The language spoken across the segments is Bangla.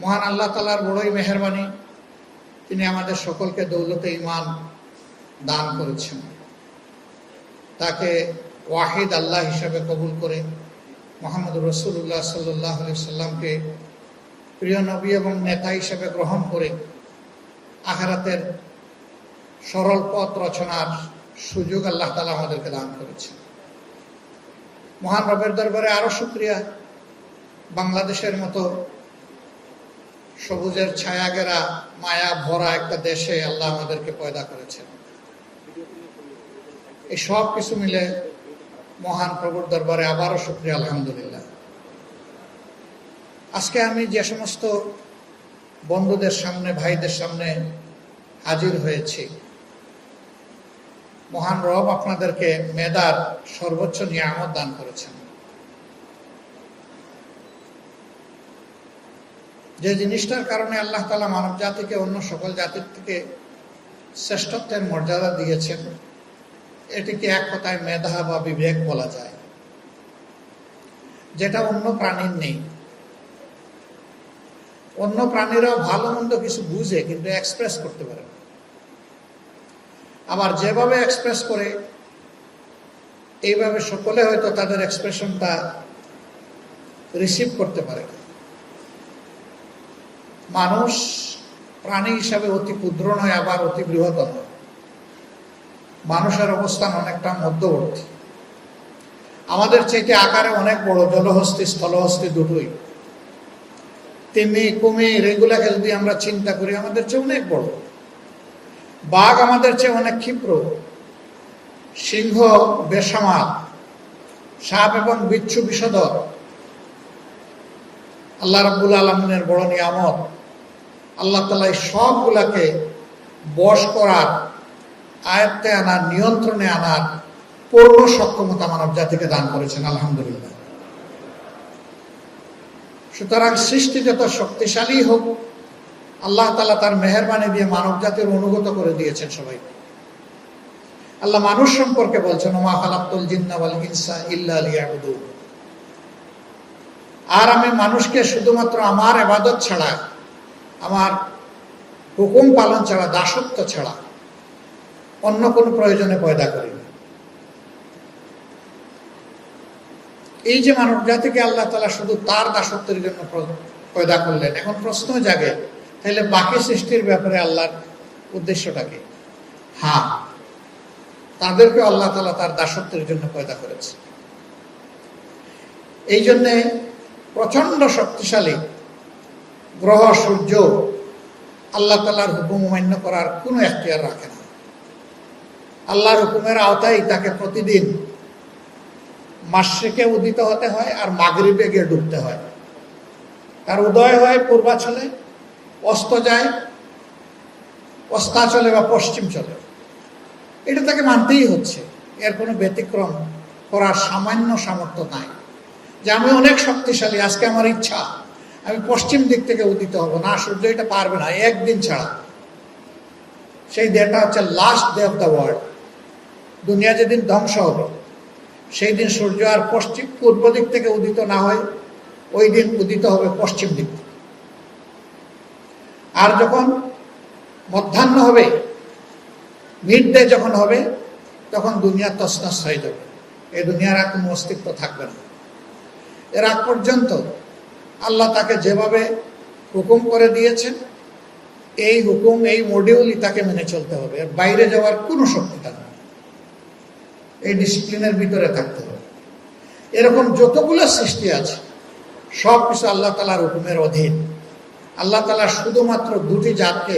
মহান আল্লাহ তাআলার বড়ই মেহেরবানি, তিনি আমাদের সকলকে দৌলতে ঈমান দান করেছেন। তাকে ওয়াহিদ আল্লাহ হিসাবে কবুল করে মুহাম্মদুর রাসূলুল্লাহ সাল্লাল্লাহু আলাইহি সাল্লামকে প্রিয় নবী এবং নেতা হিসেবে গ্রহণ করে আখিরাতের সরল পথ রচনার সুযোগ আল্লাহ তাআলা আমাদেরকে দান করেছেন। মহান রবের দরবারে আরো শুকরিয়া, বাংলাদেশের মতো সবুজের ছায়াঘেরা মায়া ভরা একটা দেশে আল্লাহ আমাদেরকে পয়দা করেছেন। এই সব কিছু মিলে মহান প্রভুর দরবারে আবারও শুকরিয়া, আলহামদুলিল্লাহ। আজকে আমি যে সমস্ত বন্ধুদের সামনে, ভাইদের সামনে হাজির হয়েছি, মহান রব আপনাদেরকে মেধার সর্বোচ্চ নিয়ামত দান করেছেন। যে জিনিসটার কারণে আল্লাহ তাআলা মানব জাতিকে অন্য সকল জাতির থেকে শ্রেষ্ঠত্বের মর্যাদা দিয়েছেন, এটিকে এক কথায় মেধা বা বিবেক বলা যায়, যেটা অন্য প্রাণীর নেই। অন্য প্রাণীরাও ভালো মন্দ কিছু বুঝে, কিন্তু এক্সপ্রেস করতে পারে না। আবার যেভাবে এক্সপ্রেস করে, এইভাবে সকলে হয়তো তাদের এক্সপ্রেশনটা রিসিভ করতে পারে না। মানুষ প্রাণী হিসাবে অতি ক্ষুদ্র নয়, আবার অতি বৃহৎ নয়। মানুষের অবস্থান অনেকটা মধ্যবর্তী। আমাদের চাইতে আকারে অনেক বড়, জলহস্তি স্থলহস্তি দুটোই। তিমি, কুমির এগুলাকে যদি আমরা চিন্তা করি, আমাদের চেয়ে অনেক বড়। বাঘ আমাদের চেয়ে অনেক ক্ষিপ্র, সিংহ বেসামাল, সাপ এবং বিচ্ছু বিষধর। আল্লাহ রাব্বুল আলামিনের বড় নিয়ামত, আল্লাহ তাআলা এই সবগুলাকে বশ করার, আয়ত্তে আনার, নিয়ন্ত্রণে আনার পূর্ণ সক্ষমতা মানব জাতিকে দান করেছেন, আলহামদুলিল্লাহ। সুতরাং সৃষ্টি যত শক্তিশালী হোক, আল্লাহ তাআলা তার মেহেরবানি দিয়ে মানব জাতির অনুগত করে দিয়েছেন সবাইকে। আল্লাহ মানুষ সম্পর্কে বলছেন, ওমা খালাকতুল জিন্না ওয়াল ইনসা ইল্লা লিয়াবুদুন। আর আমি মানুষকে শুধুমাত্র আমার ইবাদত ছাড়া, আমার হুকুম পালন ছাড়া, দাসত্ব ছাড়া অন্য কোনো প্রয়োজনে পয়দা করি না। এই যে মানব জাতিকে আল্লাহ তাআলা শুধু তার দাসত্বের জন্য পয়দা করলেন, এখন প্রশ্ন জাগে, তাহলে বাকি সৃষ্টির ব্যাপারে আল্লাহর উদ্দেশ্যটা কি? হ্যাঁ, তাদেরকে আল্লাহ তাআলা তার দাসত্বের জন্য পয়দা করেছে। এই জন্যে প্রচন্ড শক্তিশালী গ্রহ সূর্য আল্লাহ তাআলার হুকুম অমান্য করার কোনো এখতিয়ার রাখে না। আল্লাহর হুকুমের আওতায় তাকে প্রতিদিন মাশরিকে উদিত হতে হয় আর মাগরিবে গিয়ে ডুবতে হয়। তার উদয় হয় পূর্বাঞ্চলে, অস্ত যায় অস্তাচলে বা পশ্চিম চলে। এটা তাকে মানতেই হচ্ছে, এর কোনো ব্যতিক্রম করার সামান্য সামর্থ্য নাই। যে আমি অনেক শক্তিশালী, আজকে আমার ইচ্ছা আমি পশ্চিম দিক থেকে উদিত হব না, সূর্য এটা পারবে না একদিন ছাড়া। সেই ডেটা হচ্ছে last day of the world. দুনিয়া যেদিন ধ্বংস হবে, সেই দিন সূর্য আর পূর্ব দিক থেকে উদিত না হয়, ওই দিন উদিত হবে পশ্চিম দিক থেকে। আর যখন মধ্যাহ্ন হবে, মিড ডে যখন হবে, তখন দুনিয়া তছনছ হয়ে যাবে। এই দুনিয়ার আর কোনো অস্তিত্ব থাকবে না। এর আগ পর্যন্ত আল্লাহ তাকে যেভাবে হুকুম করে দিয়েছেন, এই হুকুম, এই মডিউলই তাকে মেনে চলতে হবে। এর বাইরে যাওয়ার কোনো শক্তি তার নেই। এই ডিসিপ্লিনের ভিতরে থাকতে হবে। এরকম যতগুলো সৃষ্টি আছে, সব কিছু আল্লাহ তাআলার হুকুমের অধীন। আল্লাহ তাআলা শুধুমাত্র দুটি জাতকে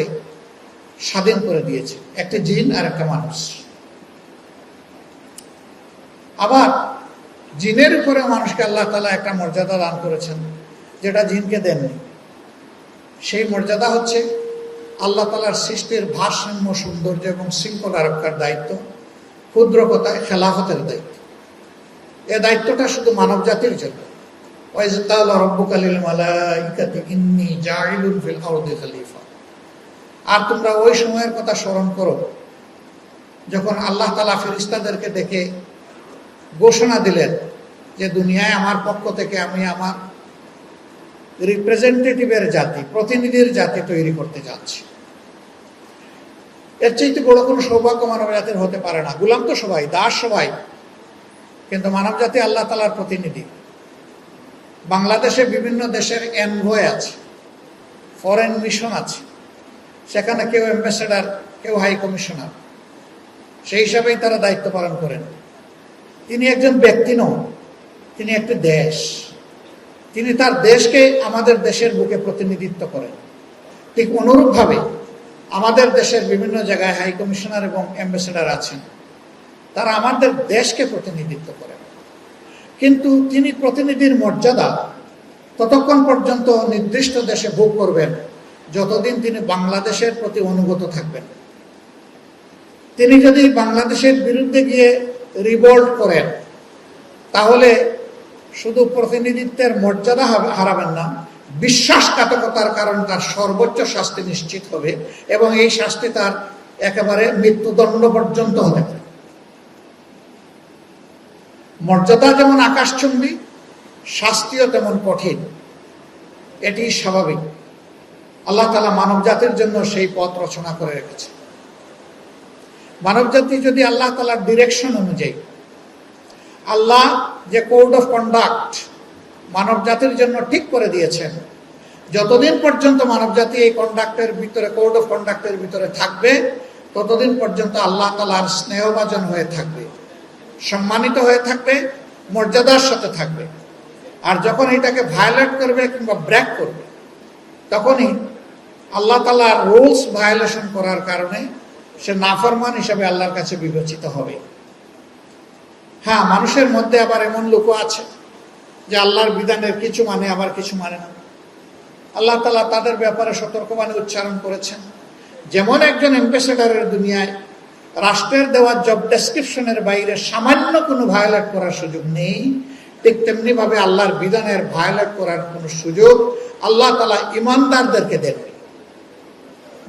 স্বাধীন করে দিয়েছে, একটা জিন আর একটা মানুষ। আবার জিনের উপরে মানুষকে আল্লাহ তাআলা একটা মর্যাদা দান করেছেন, যেটা জিনকে দেননি। সেই মর্যাদা হচ্ছে আল্লাহ তাআলার সৃষ্টির ভারসাম্য, সৌন্দর্য এবং শৃঙ্খলা রক্ষার দায়িত্ব, ক্ষুদ্র কথায় খেলাফতের দায়িত্ব। এ দায়িত্বটা শুধু মানব জাতির জন্য। ওয়াইজ ক্বালা রাব্বুকা লিল মালাইকাতি ইন্নী জাইলুন ফিল আরদি খলিফা। আর তোমরা ওই সময়ের কথা স্মরণ করো, যখন আল্লাহ তাআলা ফেরেশতাদেরকে ডেকে ঘোষণা দিলেন যে দুনিয়ায় আমার পক্ষ থেকে আমি আমার রিপ্রেজেন্টেটিভের জাতি, প্রতিনিধির জাতি তৈরি করতে যাচ্ছি। এর চাইতে বড় কোনো সৌভাগ্য মানব জাতির হতে পারে না। গোলাম তো সবাই, দাস সবাই, কিন্তু মানব জাতি আল্লাহ তাআলার প্রতিনিধি। বাংলাদেশে বিভিন্ন দেশের এনভয় আছে, ফরেন মিশন আছে, সেখানে কেউ অ্যাম্বাসেডার, কেউ হাই কমিশনার, সেই হিসাবেই তারা দায়িত্ব পালন করেন। তিনি একজন ব্যক্তি নন, তিনি একটি দেশ। তিনি তার দেশকে আমাদের দেশের বুকে প্রতিনিধিত্ব করেন। ঠিক অনুরূপভাবে আমাদের দেশের বিভিন্ন জায়গায় হাই কমিশনার এবং অ্যাম্বাসেডার আছেন, তারা আমাদের দেশকে প্রতিনিধিত্ব করেন। কিন্তু তিনি প্রতিনিধির মর্যাদা ততক্ষণ পর্যন্ত নির্দিষ্ট দেশে ভোগ করবেন যতদিন তিনি বাংলাদেশের প্রতি অনুগত থাকবেন। তিনি যদি বাংলাদেশের বিরুদ্ধে গিয়ে রিভল্ট করেন, তাহলে শুধু প্রতিনিধিত্বের মর্যাদা হারাবেন না, বিশ্বাসঘাতকতার কারণে তার সর্বোচ্চ শাস্তি নিশ্চিত হবে, এবং এই শাস্তি তার একেবারে মৃত্যুদণ্ড পর্যন্ত হতে পারে। মর্যাদা যেমন আকাশচুম্বী, শাস্তিও তেমন কঠিন, এটি স্বাভাবিক। আল্লাহ তাআলা মানব জাতির জন্য সেই পথ রচনা করে রেখেছে। মানব জাতি যদি আল্লাহ তাআলার ডিরেকশন অনুযায়ী, আল্লাহ যে কোড অফ কন্ডাক্ট মানব জাতির জন্য ঠিক করে দিয়েছেন, যতদিন পর্যন্ত মানব জাতি এই কন্ডাক্টের ভিতরে, কোড অফ কন্ডাক্টের ভিতরে থাকবে, ততদিন পর্যন্ত আল্লাহ তাআলার স্নেহভাজন হয়ে থাকবে, সম্মানিত হয়ে থাকবে, মর্যাদার সাথে থাকবে। আর যখন এটাকে ভায়োলেট করবে কিংবা ব্রেক করবে, তখনই আল্লাহ তাআলার রুলস ভায়োলেশন করার কারণে সে নাফরমান হিসাবে আল্লাহর কাছে বিবেচিত হবে। হ্যাঁ, মানুষের মধ্যে আবার এমন লোকও আছে যে আল্লাহর বিধানের কিছু মানে, আবার কিছু মানে না। আল্লাহ তাআলা তাদের ব্যাপারে সতর্কবাণী উচ্চারণ করেছেন। যেমন একজন অ্যাম্বাসেডারের দুনিয়ায় রাষ্ট্রের দেওয়া জব ডেসক্রিপশনের বাইরে সামান্য কোনো ভায়োলেট করার সুযোগ নেই, ঠিক তেমনি ভাবে আল্লাহর বিধানের ভায়োলেট করার কোনো সুযোগ আল্লাহ তাআলা ইমানদারদেরকে দেন।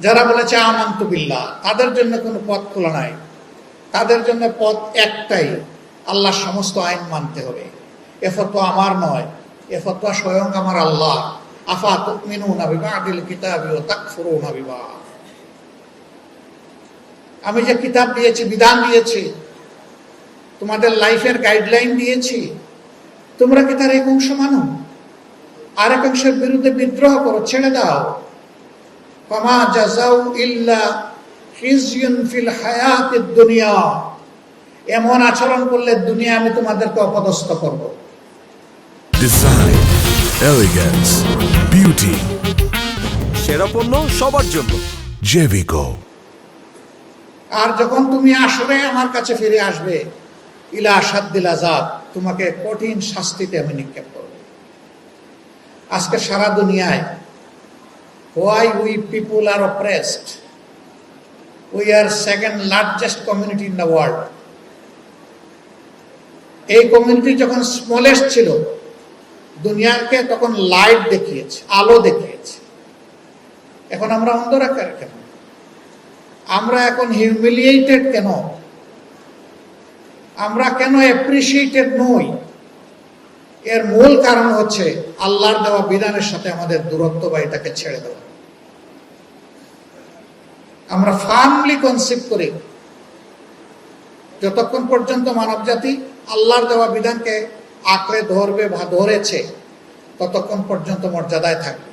যারা বলেছে আমানতু বিল্লাহ, তাদের জন্য কোনো পথ খোলা নাই। তাদের জন্য পথ একটাই, আল্লাহর সমস্ত আইন মানতে হবে। এ ফতোয়া আমার নয়, এ ফতোয়া স্বয়ং আমার আল্লাহ। আফা তুমিনুনা বিবাদিল কিতাবি ওয়া তাকফুরুনা বিবাদ। আমি যে কিতাব দিয়েছি, বিধান দিয়েছি, তোমাদের লাইফের গাইডলাইন দিয়েছি, তোমরা কি তার এক অংশ মানো? আরেক অংশের বিরুদ্ধে বিদ্রোহ করো, ছেড়ে দাও। ফামা জাযাউ ইল্লা খিজয়ুন ফিল হায়াতিদ দুনিয়া। এমন আচরণ করলে দুনিয়া আমি তোমাদেরকে অপদস্থ করব। ডিজাইন, এলিগেন্স, বিউটি, সেরা পণ্য সবার জন্য জেভিকো। আর যখন তুমি আসবে আমার কাছে ফিরে আসবে, ইলা আশাদ্দিল আযাব, তোমাকে কঠিন শাস্তিতে আমি নিক্ষেপ করব। আজকে সারা দুনিয়ায় why we people are oppressed? We are second largest community in the world. এই কমিউনিটি যখন স্মলেস্ট ছিল, দুনিয়াকে তখন লাইট দেখিয়েছে, আলো দেখিয়েছে। এখন আমরা অন্ধকার কেন? আমরা এখন হিউমিলিয়েটেড কেন? আমরা কেন অ্যাপ্রিসিয়েটেড নই? এর মূল কারণ হচ্ছে আল্লাহর দেওয়া বিধানের সাথে আমাদের দূরত্ব বা এটাকে ছেড়ে দেওয়া। আমরা ফার্মলি কনসেপ্ট করি, যতক্ষণ পর্যন্ত মানব জাতি আল্লাহর দেওয়া বিধানকে আঁকড়ে ধরবে বা ধরেছে, ততক্ষণ পর্যন্ত মর্যাদায় থাকবে।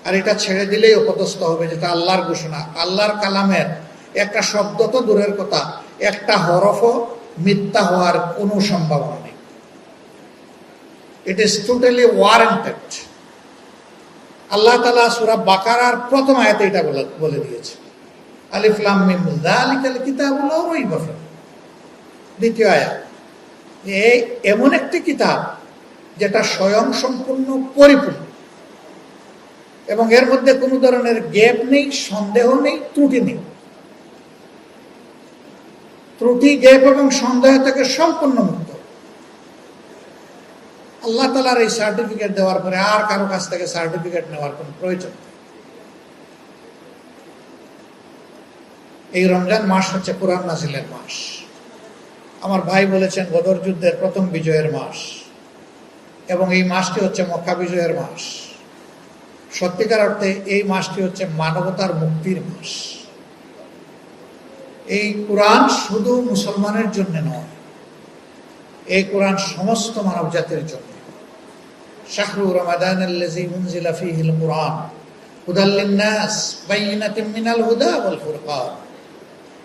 আর এটা ছেড়ে দিলেই অপদস্থ হবে, যেটা আল্লাহর ঘোষণা। আল্লাহর কালামের একটা শব্দ তো দূরের কথা, একটা হরফও মিথ্যা হওয়ার কোনো সম্ভাবনা নেই। It is totally warranted. আল্লাহ তাআলা সূরা বাকারার প্রথম আয়াতে এটা বলে দিয়েছে, আলিফ লাম মিম যালিকাল কিতাবু লা রাইবা ফীহ। দ্বিতীয় আয়াত, এই এমন একটি কিতাব যেটা স্বয়ং সম্পূর্ণ পরিপূর্ণ, এবং এর মধ্যে কোনো ধরনের গ্যাপ নেই, সন্দেহ নেই, ত্রুটি নেই। ত্রুটি, গ্যাপ এবং সন্দেহ থেকে সম্পূর্ণ মুক্ত। আল্লাহ তাআলার এই সার্টিফিকেট দেওয়ার পরে আর কারো কাছ থেকে সার্টিফিকেট নেওয়ার কোনো প্রয়োজন নেই। এই রমজান মাস হচ্ছে কুরআন নাযিলের মাস। আমার ভাই বলেছেন বদর যুদ্ধের প্রথম বিজয়ের মাস, এবং এই মাসটি হচ্ছে মক্কা বিজয়ের মাস। সত্যিকার অর্থে এই মাসটি হচ্ছে মানবতার মুক্তির মাস। এই কোরআন শুধু মুসলমানের জন্য নয়, এই কোরআন সমস্ত মানব জাতির জন্য। শাহরু রমাদানাল্লাযী উনজিলা ফীহিল কুরআন হুদাল লিন-নাস বাইয়িনাতিন মিনাল হুদা ওয়াল ফুরকান।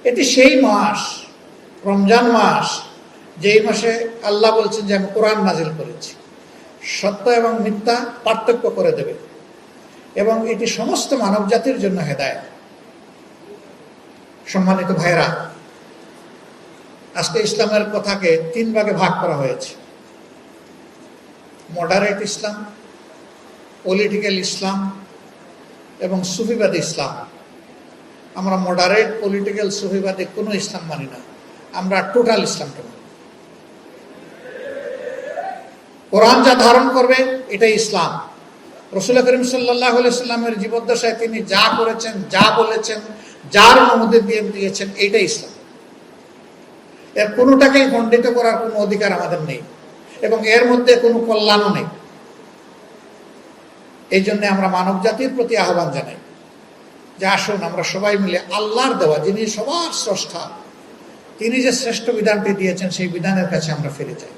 এটি সেই মাস, রমজান মাস, যেই মাসে আল্লাহ বলছেন যে আমি কোরআন নাজিল করেছি, সত্য এবং মিথ্যা পার্থক্য করে দেবে, এবং এটি সমস্ত মানব জাতির জন্য হেদায়েত। সম্মানিত ভাইরা, আজকে ইসলামের কথাকে 3 ভাগে ভাগ করা হয়েছে: মডারেট ইসলাম, পলিটিক্যাল ইসলাম এবং সুফিবাদী ইসলাম। আমরা মডারেট, পলিটিক্যাল, সুফিবাদী কোনো ইসলাম মানি না, আমরা টোটাল ইসলামকে মানি। কোরআন যা ধারণ করবে এটাই ইসলাম। রাসূল করিম সাল্লাল্লাহু আলাইহি সাল্লামের জীবদ্দশায় তিনি যা করেছেন, যা বলেছেন, যার অনুমতি দিয়েছেন, এইটাই ইসলাম। এর কোনোটাকেই খণ্ডিত করার কোনো অধিকার আমাদের নেই, এবং এর মধ্যে কোনো কল্যাণও নেই। এই জন্য আমরা মানব জাতির প্রতি আহ্বান জানাই যে আসুন আমরা সবাই মিলে আল্লাহর দেওয়া, যিনি সবার স্রষ্টা, তিনি যে শ্রেষ্ঠ বিধানটি দিয়েছেন সেই বিধানের কাছে আমরা ফিরে যাই।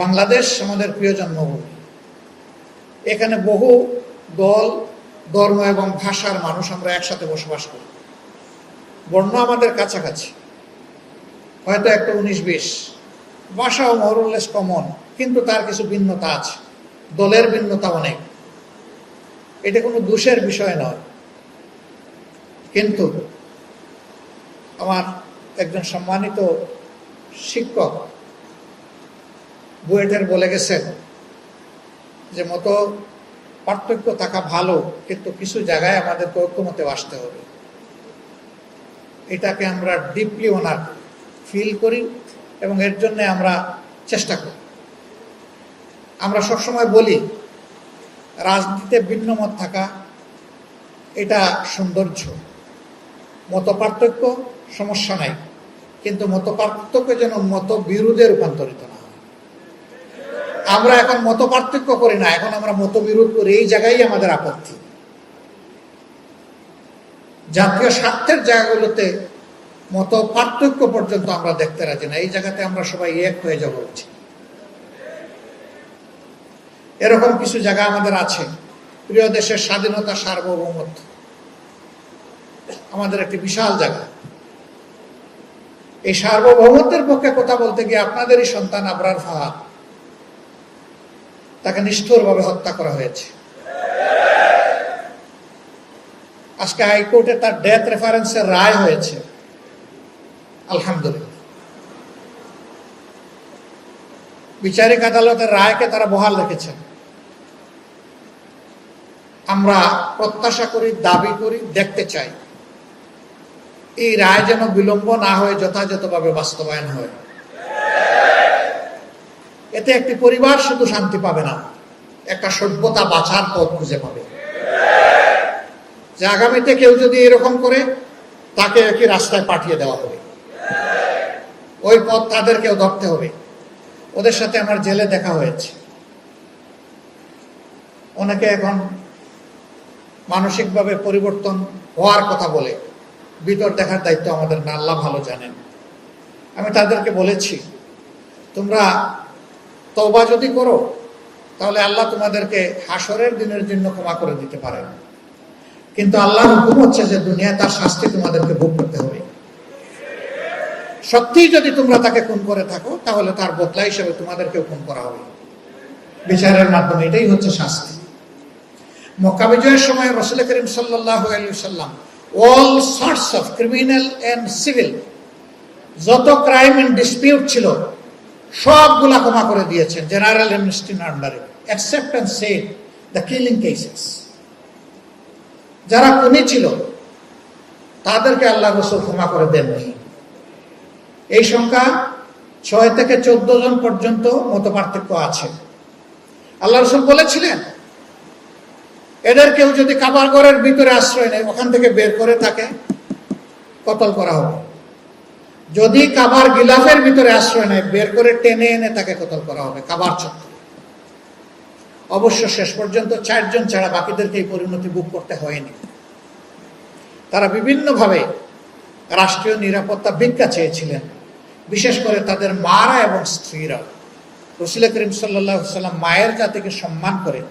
বাংলাদেশ আমাদের প্রিয় জন্মভূমি। এখানে বহু দল, ধর্ম এবং ভাষার মানুষ আমরা একসাথে বসবাস করি। বর্ণ আমাদের কাছাকাছি, হয়তো একটা 19-20, ভাষাও মোরলেস কমন, কিন্তু তার কিছু ভিন্নতা আছে, দলের ভিন্নতা অনেক। এটা কোনো দোষের বিষয় নয়। কিন্তু আমার একজন সম্মানিত শিক্ষক বুয়েটের বলে গেছেন যে মত পার্থক্য থাকা ভালো, কিন্তু কিছু জায়গায় আমাদেরকে ঐক্যমতে আসতে হবে। এটাকে আমরা ডিপলি ওনার ফিল করি এবং এর জন্য আমরা চেষ্টা করি। আমরা সবসময় বলি রাজনীতিতে ভিন্ন মত থাকা এটা সৌন্দর্য, মত পার্থক্য সমস্যা নাই, কিন্তু মত পার্থক্য যেন মত বিরোধে রূপান্তরিত না হয়। আমরা এখন মত পার্থক্য করি না, এখন আমরা মত বিরোধ করি। এই জায়গায় আমাদের আপত্তি। জাতীয় স্বার্থের জায়গাগুলোতে মত পার্থক্য পর্যন্ত আমরা দেখতে রাজি না। এই জায়গাতে আমরা সবাই এক হয়ে যাওয়া উচিত। এরকম কিছু জায়গা আমাদের আছে। প্রিয় দেশের স্বাধীনতা, সার্বভৌমত্ব আমাদের একটি বিশাল জায়গা। এই সার্বভৌমত্বের পক্ষে কথা বলতে গিয়ে আপনাদেরই সন্তান আবরার ফাহাদ, তাকে নিষ্ঠুরভাবে হত্যা করা হয়েছে। আজকে হাইকোর্টে তার ডেথ রেফারেন্সের রায় হয়েছে, আলহামদুলিল্লাহ। বিচারিক আদালতের রায়কে তারা বহাল রেখেছেন। আমরা প্রত্যাশা করি, দাবি করি, দেখতে চাই এই রায় যেন বিলম্ব না হয়ে যথাযথভাবে বাস্তবায়ন হয়। এতে একটি পরিবার শুধু শান্তি পাবে না, একটা সভ্যতা বাঁচার পথ খুঁজে পাবে। যে আগামীতে কেউ যদি এরকম করে, তাকে একই রাস্তায় পাঠিয়ে দেওয়া হবে, ওই পথ তাদেরকেও ধরতে হবে। ওদের সাথে আমার জেলে দেখা হয়েছে। অনেকে এখন মানসিকভাবে পরিবর্তন হওয়ার কথা বলে, ভিতর দেখার দায়িত্ব আমাদের না, আল্লাহ ভালো জানেন। আমি তাদেরকে বলেছি, তোমরা তওবা যদি করো তাহলে আল্লাহ তোমাদেরকে হাসরের দিনের জন্য ক্ষমা করে দিতে পারেন, কিন্তু আল্লাহর হুকুম হচ্ছে যে দুনিয়ায় তার শাস্তি তোমাদেরকে ভোগ করতে হবে। সত্যিই যদি তোমরা তাকে খুন করে থাকো, তাহলে তার বদলা হিসেবে তোমাদেরকেও খুন করা হবে বিচারের মাধ্যমে। এটাই হচ্ছে শাস্তি। মক্কা বিজয়ের সময় রাসূল করিম সাল্লাল্লাহু আলাইহি ওয়াসাল্লাম all sorts of criminal and civil, যত ক্রাইম এন্ড ডিসপিউট ছিল সবগুলা ক্ষমা করে দিয়েছেন জেনারেল অ্যামনেস্টির আন্ডারে, except and save the killing cases. যারা খুনি ছিল তাদেরকে আল্লাহ রাসূল ক্ষমা করে দেননি। এই সংখ্যা 6 থেকে 14 জন পর্যন্ত মতপার্থক্য আছে। আল্লাহ রাসূল বলেছিলেন, এদের কেউ যদি কাবার ঘরের ভিতরে আশ্রয় নেয়, ওখান থেকে বের করে তাকে কতল করা হবে। যদি কাবার গিলাফের ভিতরে আশ্রয় নেয়, বের করে টেনে এনে তাকে কতল করা হবে কাবার চত্বরে। অবশ্য শেষ পর্যন্ত 4 জন ছাড়া বাকিদেরকে এই পরিণতি ভোগ করতে হয়নি। তারা বিভিন্নভাবে রাষ্ট্রীয় নিরাপত্তা ভিক্ষা চেয়েছিলেন, বিশেষ করে তাদের মারা এবং স্ত্রীরা। রাসূল করিম সাল্লাল্লাহু আলাইহি ওয়াসাল্লাম মায়ের জাতিকে সম্মান করে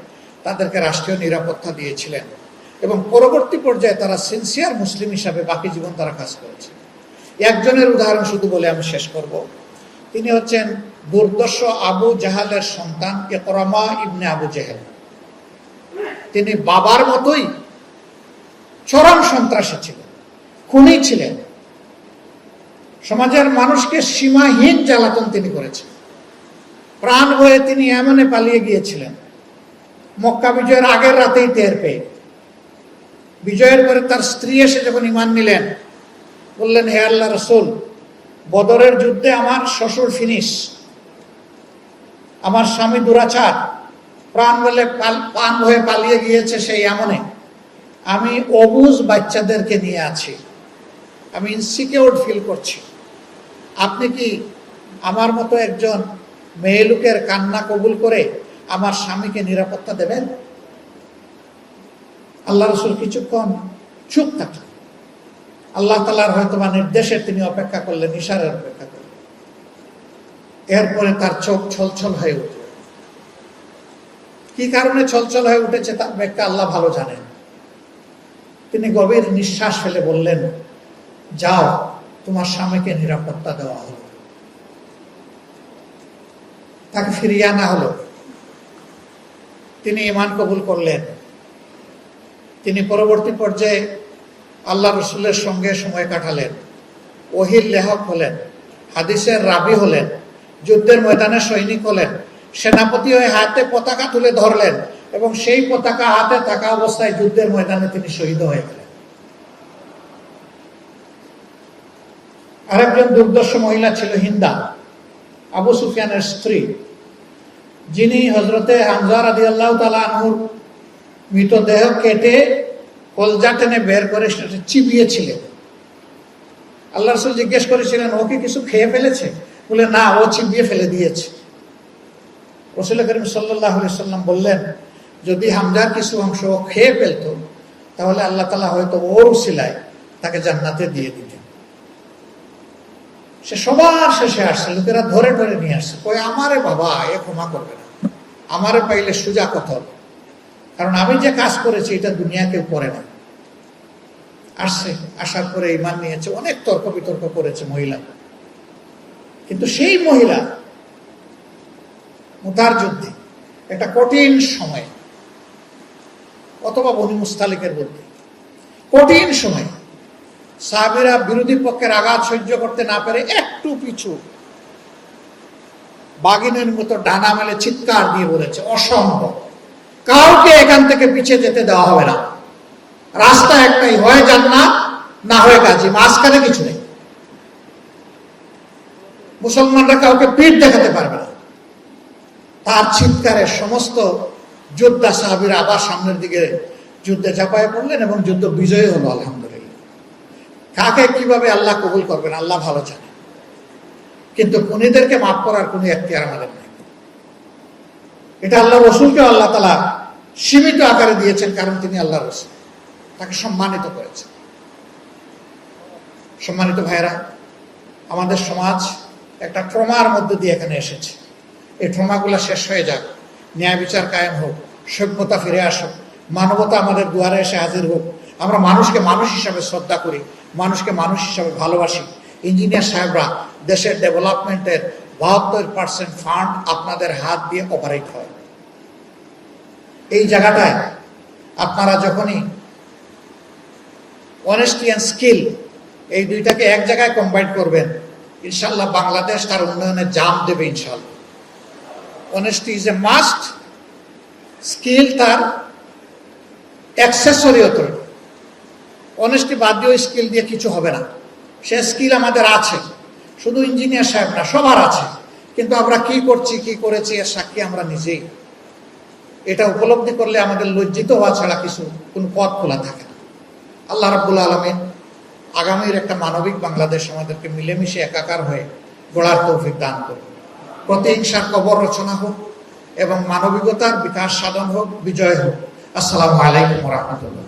তাদেরকে রাষ্ট্রীয় নিরাপত্তা দিয়েছিলেন এবং পরবর্তী পর্যায়ে তারা সিনসিয়ার মুসলিম হিসাবে বাকি জীবন তারা কাজ করেছে। একজনের উদাহরণ শুধু বলে আমি শেষ করব। তিনি হচ্ছেন দুর্দর্শ আবু জাহালের সন্তান ইকরামা ইবনে আবু জাহেল। তিনি বাবার মতোই চরম সন্ত্রাসী ছিলেন, খুনি ছিলেন। সমাজের মানুষকে সীমাহীন জ্বালাতন তিনি করেছেন। প্রাণ ভয়ে তিনি ইয়েমেনে পালিয়ে গিয়েছিলেন, মক্কা বিজয়ের আগের রাতেই টের পেয়ে। বিজয়ের পরে তার স্ত্রী এসে যখন ঈমান নিলেন, বললেন, হে আল্লাহ রাসূল, বদরের যুদ্ধে আমার শ্বশুর ফিনিশ, আমার স্বামী দুরাচার, প্রাণ ভয়ে পালিয়ে গিয়েছে সেই এমনে। আমি অবুঝ বাচ্চাদেরকে নিয়ে আছি, আমি ইনসিকিউর ফিল করছি। আপনি কি আমার মতো একজন মেয়ে লোকের কান্না কবুল করে আমার স্বামীকে নিরাপত্তা দেবেন? আল্লাহ রাসূল কিছুক্ষণ চুপ থাকলেন। আল্লাহ তাআলার হয়তোবা নির্দেশে তিনি অপেক্ষা করলেন, ইশারার অপেক্ষা করলেন। এরপরে তার চোখ ছলছল হয়ে উঠল। কি কারণে ছলছল হয়ে উঠেছে তার ব্যাখ্যা আল্লাহ ভালো জানেন। তিনি গভীর নিঃশ্বাস ফেলে বললেন, যাও, তোমার স্বামীকে নিরাপত্তা দেওয়া হলো। তাকে ফিরিয়ে আনা হলো। তিনি ঈমান কবুল করলেন। তিনি পরবর্তী পর্যায়ে আল্লাহ রসুলের সঙ্গে সময় কাটালেন, ওহীর লেখক হলেন, হাদিসের রাবি হলেন, যুদ্ধের ময়দানে সৈনিক হলেন, সেনাপতি হয়ে হাতে পতাকা তুলে ধরলেন এবং সেই পতাকা হাতে থাকা অবস্থায় যুদ্ধের ময়দানে তিনি শহীদ হয়ে গেলেন। আরেকজন দুর্দর্শ মহিলা ছিল হিন্দা, আবু সুফিয়ানের স্ত্রী, যিনি হযরতে হামজা রাদিয়াল্লাহু তাআলা আনহুর মৃতদেহ কেটে কলজা টেনে বের করে সেটা চিবিয়েছিলেন। আল্লাহ রাসূল জিজ্ঞেস করেছিলেন, ও কি কিছু খেয়ে ফেলেছে? বলে, না, ও চিবিয়ে ফেলে দিয়েছে। রাসূল করিম সাল্লাল্লাহু আলাইহি সাল্লাম বললেন, যদি হামজার কিছু অংশ ও খেয়ে ফেলতো তাহলে আল্লাহ তাআলা হয়তো ওর উসিলায় তাকে জান্নাতে দিয়ে দিতেন। সে সবার শেষে আসছে, লোকেরা ধরে ধরে নিয়ে আসছে, কই আমারে বাবা, এ ক্ষমা করবে না, আমারে পাইলে সোজা কথা, কারণ আমি যে কাজ করেছি এটা দুনিয়া কেউ করে না। আসছে, আসার পরে ঈমান নিয়েছে, অনেক তর্ক বিতর্ক করেছে মহিলা। কিন্তু সেই মহিলা মুতার যুদ্ধে একটা কঠিন সময়, অথবা বনি মুস্তালিকের যুদ্ধে কঠিন সময়, সাহাবীরা বিরোধী পক্ষের আঘাত সহ্য করতে না পেরে একটু পিছু বাঘিনের মতো ডানা মেলে চিৎকার দিয়ে বলেছে, অসম্ভব, কাউকে এখান থেকে পিছিয়ে যেতে দেওয়া হবে না, রাস্তা একটাই, হয় জান্নাত না হয় গাজী, মাঝখানে কিছু নেই। মুসলমানরা কাউকে পিঠ দেখাতে পারবে না। তার চিৎকারে সমস্ত যোদ্ধা সাহাবীরা আবার সামনের দিকে যুদ্ধে ঝাঁপায় পড়লেন এবং যুদ্ধ বিজয়ী হলো আলহামদুলিল্লাহ। কাকে কিভাবে আল্লাহ কবুল করবেন আল্লাহ ভালো জানেন, কিন্তু খুনিদেরকে মাফ করার কোনো এখতিয়ার আমাদের নেই। এটা আল্লাহ রসুলকে আল্লাহ তাআলা সীমিত আকারে দিয়েছেন, কারণ তিনি আল্লাহ রসুল, তাকে সম্মানিত করেছেন। সম্মানিত ভাইরা, আমাদের সমাজ একটা ট্রমার মধ্যে দিয়ে এখানে এসেছে। এই ট্রমাগুলো শেষ হয়ে যাক, ন্যায় বিচার কায়েম হোক, সভ্যতা ফিরে আসুক, মানবতা আমাদের দুয়ারে এসে হাজির হোক। আমরা মানুষকে মানুষ হিসাবে শ্রদ্ধা করি, মানুষকে মানুষ হিসাবে ভালোবাসি। ইঞ্জিনিয়ার সাহেবরা, দেশের ডেভেলপমেন্টের 72% ফান্ড আপনাদের হাত দিয়ে অপারেট হয়। এই জায়গাটায় আপনারা যখনই অনেস্টি অ্যান্ড স্কিল এই দুইটাকে এক জায়গায় কম্বাইন করবেন, ইনশাল্লাহ বাংলাদেশ তার উন্নয়নে জাম দেবে ইনশাল্লাহ। Honesty is a must, skill তার অ্যাক্সেসরি অথরিটি। অনেস্টি বাদ দিয়ে স্কিল দিয়ে কিছু হবে না। সে স্কিল আমাদের আছে, শুধু ইঞ্জিনিয়ার সাহেব না, সবার আছে, কিন্তু আমরা কি করছি, কি করেছি এর সাক্ষী আমরা নিজেই। এটা উপলব্ধি করলে আমাদের লজ্জিত হওয়া ছাড়া কোনো পথ খোলা থাকে না। আল্লাহ রাব্বুল আলামিন আগামীর একটা মানবিক বাংলাদেশ আমাদেরকে মিলেমিশে একাকার হয়ে গড়ার তৌফিক দান করুন। প্রতিহিংসার কবর রচনা হোক, এবং মানবিকতার বিকাশ সাধন হোক, বিজয় হোক। আসসালামু আলাইকুম ওয়া রাহমাতুল্লাহ।